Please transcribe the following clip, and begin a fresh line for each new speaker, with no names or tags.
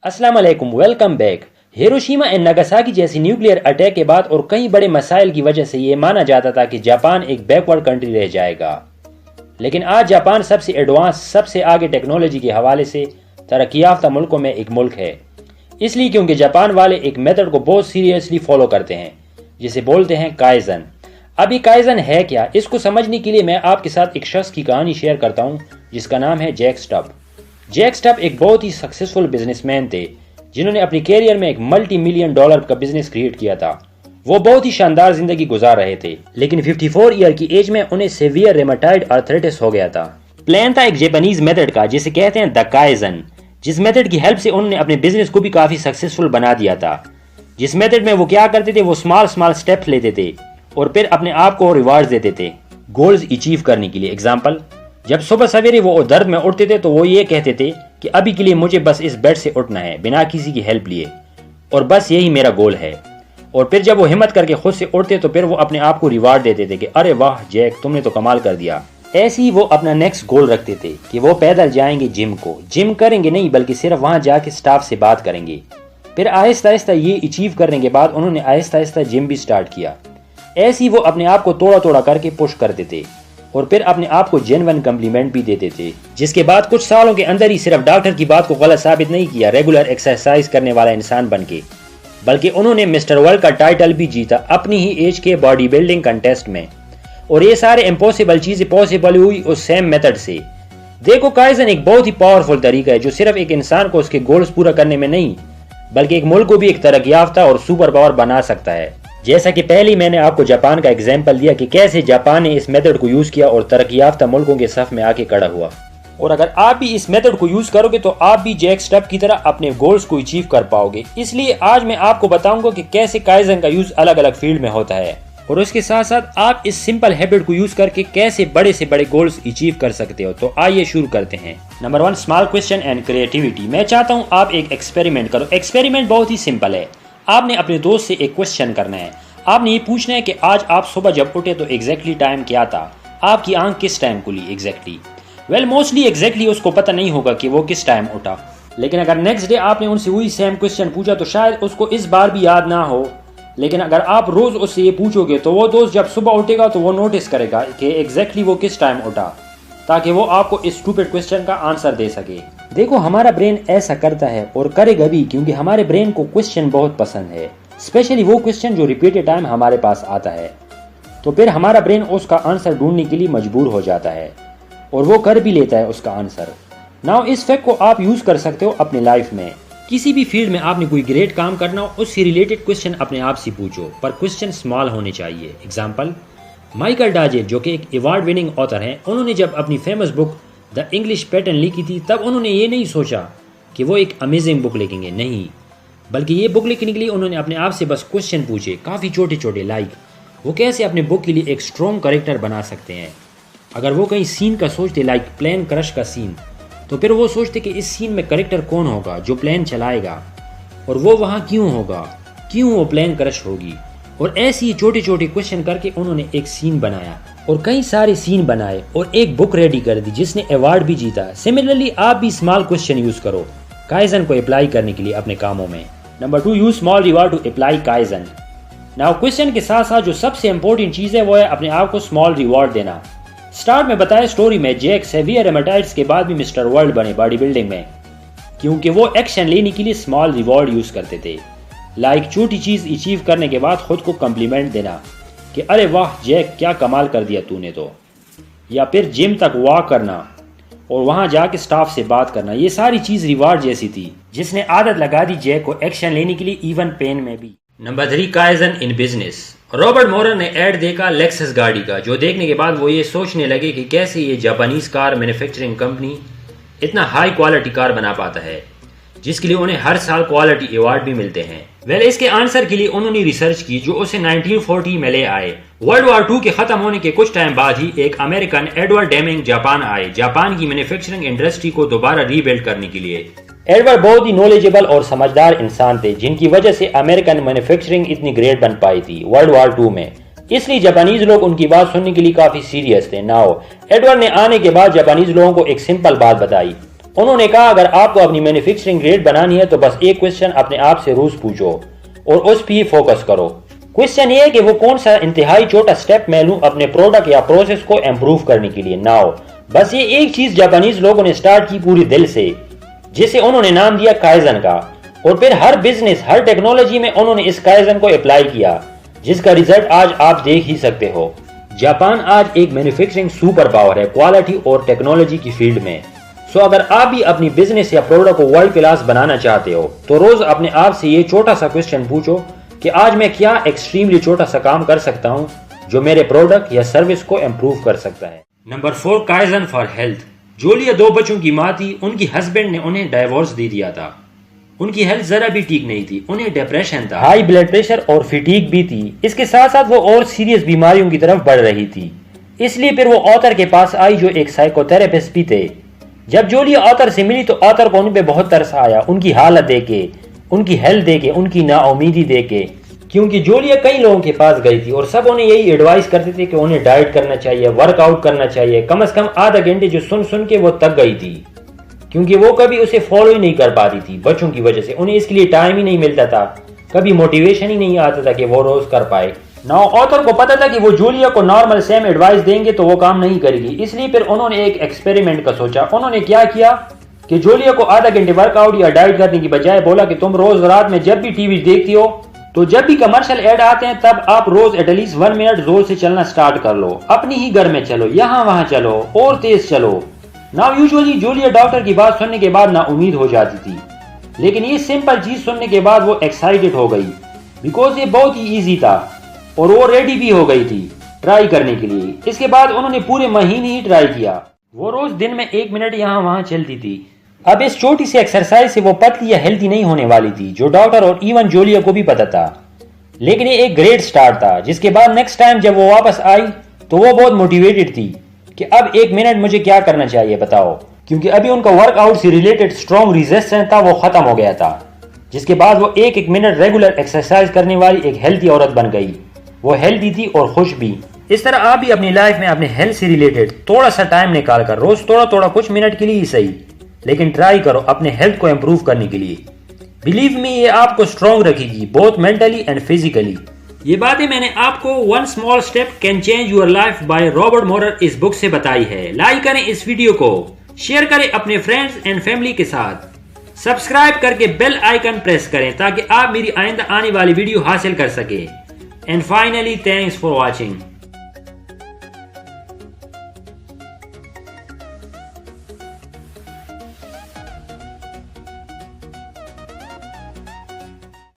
अस्सलाम वालेकुम, welcome back. Hiroshima and Nagasaki जैसी न्यूक्लियर अटैक के बाद और कई बड़े मसाइल की वजह से ये माना जाता था कि जापान एक बैकवर्ड कंट्री रह जाएगा, लेकिन आज जापान सबसे एडवांस, सबसे आगे टेक्नोलॉजी के हवाले से तरक्की याफ्ता मुल्कों में एक मुल्क है। इसलिए क्योंकि जापान वाले एक मेथड को बहुत सीरियसली फॉलो करते हैं जिसे बोलते हैं काइजन। अभी काइजन है क्या, इसको समझने के लिए मैं आपके साथ एक शख्स की कहानी शेयर करता हूँ जिसका नाम है जैक स्टब। जैक स्टब एक बहुत ही सक्सेसफुल बिजनेसमैन थे जिन्होंने अपने कैरियर में एक मल्टी मिलियन डॉलर का बिजनेस क्रिएट किया था। वो बहुत ही शानदार जिंदगी गुजार रहे थे, लेकिन 54 ईयर की एज में उन्हें सेवियर रेमेटॉइड आर्थराइटिस हो गया था। प्लान था एक जापानीज मेथड का जिसे कहते हैं द काइजन, जिस मेथड की हेल्प से उन्होंने अपने बिजनेस को भी काफी सक्सेसफुल बना दिया था। जिस मेथड में वो क्या करते थे, वो स्मॉल स्टेप्स लेते थे और फिर अपने आप को रिवार्ड देते थे गोल्स अचीव करने के लिए। एग्जाम्पल, जब सुबह सवेरे वो दर्द में उठते थे तो वो ये कहते थे कि अभी के लिए मुझे बस इस बेड से उठना है बिना किसी की हेल्प लिए, और बस यही मेरा गोल है। और फिर जब वो हिम्मत करके खुद से उठते तो फिर वो अपने आप को रिवार्ड देते थे कि अरे वाह जैक, तुमने तो कमाल कर दिया। ऐसे ही वो अपना नेक्स्ट गोल रखते थे कि वो पैदल जाएंगे जिम को। जिम करेंगे नहीं बल्कि सिर्फ वहां जाके स्टाफ से बात करेंगे। फिर आहिस्ता आहिस्ता ये अचीव करने के बाद उन्होंने आहिस्ता आहिस्ता जिम भी स्टार्ट किया। ऐसे ही वो अपने आप को थोड़ा थोड़ा करके पुश करते थे और फिर अपने आप को जेन्युइन कम्प्लीमेंट भी देते थे, जिसके बाद कुछ सालों के अंदर ही सिर्फ डॉक्टर की बात को गलत साबित नहीं किया रेगुलर एक्सरसाइज करने वाला इंसान बन के, बल्कि उन्होंने मिस्टर वर्ल्ड का टाइटल भी जीता अपनी ही एज के बॉडी बिल्डिंग कंटेस्ट में। और ये सारे इम्पॉसिबल चीजें पॉसिबल हुई उस सेम मेथड से। देखो, काइजन एक बहुत ही पावरफुल तरीका है जो सिर्फ एक इंसान को उसके गोल्स पूरा करने में नहीं बल्कि एक मुल्क को भी एक तरक्की याफ्ता और सुपर पावर बना सकता है। जैसा कि पहले मैंने आपको जापान का एग्जाम्पल दिया कि कैसे जापान ने इस मेथड को यूज किया और तरक्की याफ्ता मुल्कों के सफ में आके खड़ा हुआ। और अगर आप भी इस मेथड को यूज करोगे तो आप भी जैक स्टब की तरह अपने गोल्स को अचीव कर पाओगे। इसलिए आज मैं आपको बताऊंगा कि कैसे काइजन का यूज अलग अलग फील्ड में होता है और उसके साथ साथ आप इस सिंपल हैबिट को यूज करके कैसे बड़े से बड़े गोल्स अचीव कर सकते हो। तो आइए शुरू करते हैं। Number 1, small question and creativity. मैं चाहता हूँ आप एक एक्सपेरिमेंट करो। एक्सपेरिमेंट बहुत ही सिंपल है। आपने अपने दोस्त से एक क्वेश्चन करना है। आपने ये पूछना है कि आज आप सुबह जब उठे तो एग्जैक्टली टाइम क्या था, आपकी आंख किस टाइम खुली एग्जैक्टली। वेल, मोस्टली एग्जैक्टली उसको पता नहीं होगा कि वो किस टाइम उठा, लेकिन अगर नेक्स्ट डे आपने उनसे वही सेम क्वेश्चन पूछा तो शायद उसको इस बार भी याद ना हो। लेकिन अगर आप रोज उससे ये पूछोगे तो वो दोस्त जब सुबह उठेगा तो वो नोटिस करेगा कि एग्जैक्टली वो किस टाइम उठा, ताकि वो आपको इस स्टूपिड क्वेश्चन का आंसर दे सके। देखो, हमारा ब्रेन ऐसा करता है और करेगा भी क्योंकि हमारे ब्रेन को क्वेश्चन बहुत पसंद है, स्पेशली वो क्वेश्चन जो रिपीटेड टाइम हमारे पास आता है। तो फिर हमारा ब्रेन उसका आंसर ढूंढने के लिए मजबूर हो जाता है और वो कर भी लेता है उसका आंसर। नाउ इस फैक्ट को आप यूज कर सकते हो अपनी लाइफ में। किसी भी फील्ड में आपने कोई ग्रेट काम करना हो, उससे रिलेटेड क्वेश्चन अपने आप से पूछो, पर क्वेश्चन स्मॉल होने चाहिए। एग्जाम्पल, माइकल डाजेल जो कि एक अवार्ड विनिंग ऑथर हैं, उन्होंने जब अपनी famous book the English pattern लिखी थी तब उन्होंने ये नहीं सोचा कि वो एक अमेजिंग बुक लिखेंगे, नहीं, बल्कि ये बुक लिखने के लिए उन्होंने अपने आप से बस क्वेश्चन पूछे काफ़ी छोटे छोटे, लाइक वो कैसे अपने बुक के लिए एक स्ट्रॉन्ग कैरेक्टर बना सकते हैं। अगर वो कहीं सीन का सोचते, लाइक प्लेन क्रश का सीन, तो फिर वो सोचते कि इस सीन में कैरेक्टर कौन होगा जो प्लेन चलाएगा और वो वहाँ क्यों होगा, क्यों वो प्लेन क्रश होगी। और ऐसे ही छोटे छोटे क्वेश्चन करके उन्होंने एक सीन बनाया और कई सारे सीन बनाए और एक बुक रेडी कर दी जिसने अवार्ड भी जीता। सिमिलरली आप भी स्मॉल क्वेश्चन यूज करो काइजन को अप्लाई करने के लिए अपने कामों में। Number 2, use small reward to apply kaizen. Now question के साथ साथ जो सबसे इंपॉर्टेंट चीज है वो है अपने आप को स्मॉल रिवार्ड देना। स्टार्ट में बताया स्टोरी में जैक सेवियर रेमेटाइड्स के बाद भी मिस्टर वर्ल्ड बने बॉडी बिल्डिंग में, क्योंकि वो एक्शन लेने के लिए स्मॉल रिवार्ड यूज करते थे। लाइक छोटी चीज अचीव करने के बाद खुद को कम्प्लीमेंट देना कि अरे वाह जैक, क्या कमाल कर दिया तूने तो, या फिर जिम तक वॉक करना और वहां जाके स्टाफ से बात करना। ये सारी चीज रिवार्ड जैसी थी जिसने आदत लगा दी जैक को एक्शन लेने के लिए, इवन पेन में भी। Number 3, kaizen in business. Robert Moran ने ऐड देखा लेक्सस गाड़ी का, जो देखने के बाद वो ये सोचने लगे कि कैसे ये जापानीज कार मैन्युफैक्चरिंग कंपनी इतना हाई क्वालिटी कार बना पाता है, जिसके लिए उन्हें हर साल क्वालिटी अवार्ड भी मिलते हैं। वेल, इसके आंसर के लिए उन्होंने रिसर्च की जो उसे 1940 में ले आए। वर्ल्ड वॉर 2 के खत्म होने के कुछ टाइम बाद ही एक अमेरिकन एडवर्ड डेमिंग जापान आए, जापान की मैन्युफैक्चरिंग इंडस्ट्री को दोबारा रीबिल्ड करने के लिए। एडवर्ड बहुत ही नॉलेजेबल और समझदार इंसान थे, जिनकी वजह से अमेरिकन मैन्युफैक्चरिंग इतनी ग्रेट बन पाई थी वर्ल्ड वॉर 2 में। इसलिए जापानीज लोग उनकी बात सुनने के लिए काफी सीरियस थे। नाउ एडवर्ड ने आने के बाद जापानीज लोगों को एक सिंपल बात बताई انہوں نے کہا اگر آپ کو اپنی مینوفیکچرنگ ریٹ بنانی ہے تو بس ایک کوشچن اپنے آپ سے روز پوچھو اور اس پہ فوکس کرو۔ کوشچن یہ ہے کہ وہ کون سا انتہائی چھوٹا سٹیپ میں لوں اپنے پروڈکٹ یا پروسیس کو امپروو کرنے کے لیے۔ ناؤ بس یہ ایک چیز جاپانیز لوگوں نے سٹارٹ کی پوری دل سے، جسے انہوں نے نام دیا کائزن کا، اور پھر ہر بزنس ہر ٹیکنالوجی میں انہوں نے اس کائزن کو اپلائی کیا، جس کا ریزلٹ آج آپ دیکھ ہی سکتے ہو۔ جاپان آج ایک مینوفیکچرنگ سپر پاور ہے کوالٹی اور ٹیکنالوجی کی فیلڈ میں۔ سو اگر آپ بھی اپنی بزنس یا پروڈکٹ کو ورلڈ کلاس بنانا چاہتے ہو تو روز اپنے آپ سے یہ چھوٹا سا کوشچن پوچھو کہ آج میں کیا ایکسٹریملی چھوٹا سا کام کر سکتا ہوں جو میرے پروڈکٹ یا سروس کو امپروو کر سکتا ہے۔ Number 4 kaizen for health. Julia 2 بچوں کی ماں تھی، ان کی ہسبینڈ نے انہیں ڈائیورس دے دیا تھا۔ ان کی ہیلتھ ذرا بھی ٹھیک نہیں تھی، انہیں ڈپریشن تھا، ہائی بلڈ پریشر اور فٹیگ بھی تھی، اس کے ساتھ ساتھ وہ اور سیریس بیماریوں کی طرف بڑھ رہی تھی۔ اس لیے پھر وہ آتھر کے پاس آئی جو ایک سائیکو تھراپسٹ بھی تھے۔ جب جولیا آتھر سے ملی تو آتھر کو ان پہ بہت ترس آیا، ان کی حالت دیکھ کے، ان کی ہیلتھ دیکھ کے، ان کی نا امیدی دیکھ کے، کیونکہ جولیا کئی لوگوں کے پاس گئی تھی اور سب انہیں یہی ایڈوائز کرتے تھے کہ انہیں ڈائٹ کرنا چاہیے، ورک آؤٹ کرنا چاہیے، کم از کم آدھا گھنٹے، جو سن کے وہ تک گئی تھی کیونکہ وہ کبھی اسے فالو ہی نہیں کر پاتی تھی بچوں کی وجہ سے، انہیں اس کے لیے ٹائم ہی نہیں ملتا تھا، کبھی موٹیویشن ہی نہیں آتا تھا کہ وہ روز کر پائے۔ ناؤ آتھر کو پتا تھا کہ وہ جولیا کو نارمل سیم ایڈوائز دیں گے تو وہ کام نہیں کرے گی، اس لیے پھر انہوں نے ایک ایکسپیریمنٹ کا سوچا۔ انہوں نے کیا کیا کہ جولیا کو آدھا گھنٹے ورک آؤٹ یا ڈائٹ کرنے کی بجائے بولا کہ تم روز رات میں جب بھی ٹی وی دیکھتی ہو تو جب بھی کمرشل ایڈ آتے ہیں تب آپ روز ایٹ لیسٹ 1 منٹ زور سے چلنا سٹارٹ کر لو، اپنی ہی گھر میں چلو، یہاں وہاں چلو اور تیز چلو۔ ناؤ یوزولی جولیا ڈاکٹر کی بات سننے کے بعد نا امید ہو جاتی تھی، لیکن یہ سمپل چیز سننے کے بعد وہ ایکسائٹڈ ہو گئی بیکاز یہ بہت ہی ایزی تھا اور وہ ریڈی بھی ہو گئی تھی ٹرائی کرنے کے لیے۔ اس کے بعد انہوں نے پورے مہینے ہی ٹرائی کیا، وہ روز دن میں 1 منٹ یہاں وہاں چلتی تھی۔ اب اس چھوٹی سی ایکسرسائز سے وہ پتلی یا ہیلتھی نہیں ہونے والی تھی، جو ڈاکٹر اور ایون جولیا کو بھی پتا تھا، لیکن یہ ایک گریٹ سٹارٹ تھا۔ جس کے بعد نیکسٹ ٹائم جب وہ واپس آئی تو وہ بہت موٹیویٹڈ تھی کہ اب 1 منٹ مجھے کیا کرنا چاہیے بتاؤ، کیونکہ ابھی ان کا ورک آؤٹ سے ریلیٹڈ اسٹرانگ ریزسٹنس تھا وہ ختم ہو گیا تھا، جس کے بعد وہ 1 منٹ ریگولر ایکسرسائز کرنے والی ایک ہیلتھی عورت بن گئی۔ وہ ہیلتھی تھی اور خوش بھی۔ اس طرح آپ بھی اپنی لائف میں اپنے ہیلتھ سے ریلیٹڈ تھوڑا سا ٹائم نکال کر روز تھوڑا کچھ منٹ کے لیے ہی صحیح، لیکن ٹرائی کرو اپنے ہیلتھ کو امپروو کرنے کے لیے۔ بلیو می یہ آپ کو اسٹرانگ رکھے گی بوتھ مینٹلی اینڈ فزیکلی۔ یہ باتیں میں نے آپ کو 1 small step can change your life by Robert Maurer اس بک سے بتائی ہے۔ لائک کریں اس ویڈیو کو، شیئر کریں اپنے فرینڈز اینڈ فیملی کے ساتھ، سبسکرائب کر کے بیل آئیکن پریس کریں تاکہ آپ میری آئندہ آنے والی ویڈیو حاصل کر سکیں۔ And finally thanks for watching.